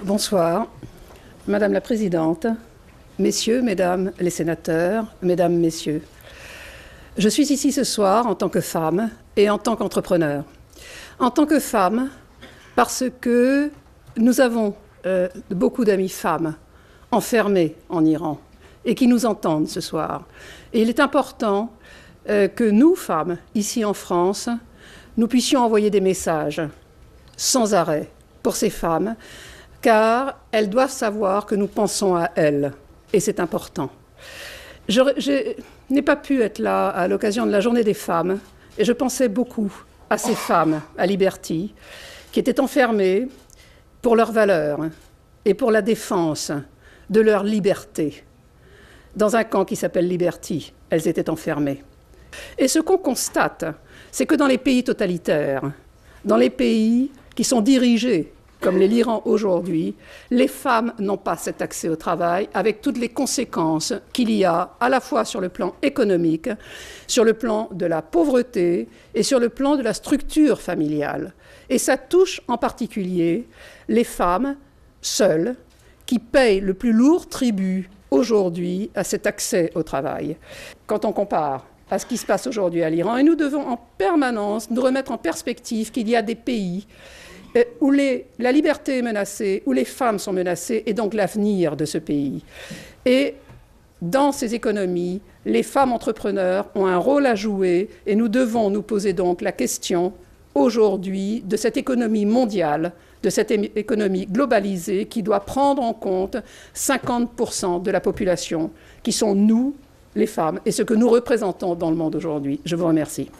Bonsoir, Madame la Présidente, Messieurs, Mesdames les sénateurs, Mesdames, Messieurs. Je suis ici ce soir en tant que femme et en tant qu'entrepreneur. En tant que femme, parce que nous avons beaucoup d'amis femmes enfermées en Iran et qui nous entendent ce soir. Et il est important que nous, femmes, ici en France, nous puissions envoyer des messages sans arrêt pour ces femmes, car elles doivent savoir que nous pensons à elles, et c'est important. Je n'ai pas pu être là à l'occasion de la Journée des femmes, et je pensais beaucoup à ces femmes à Liberty, qui étaient enfermées pour leurs valeurs et pour la défense de leur liberté. Dans un camp qui s'appelle Liberty, elles étaient enfermées. Et ce qu'on constate, c'est que dans les pays totalitaires, dans les pays qui sont dirigés comme l'Iran aujourd'hui, les femmes n'ont pas cet accès au travail, avec toutes les conséquences qu'il y a à la fois sur le plan économique, sur le plan de la pauvreté et sur le plan de la structure familiale. Et ça touche en particulier les femmes seules qui payent le plus lourd tribut aujourd'hui à cet accès au travail. Quand on compare à ce qui se passe aujourd'hui à l'Iran, et nous devons en permanence nous remettre en perspective qu'il y a des pays où la liberté est menacée, où les femmes sont menacées, et donc l'avenir de ce pays. Et dans ces économies, les femmes entrepreneurs ont un rôle à jouer, et nous devons nous poser donc la question aujourd'hui de cette économie mondiale, de cette économie globalisée qui doit prendre en compte 50% de la population, qui sont nous, les femmes, et ce que nous représentons dans le monde aujourd'hui. Je vous remercie.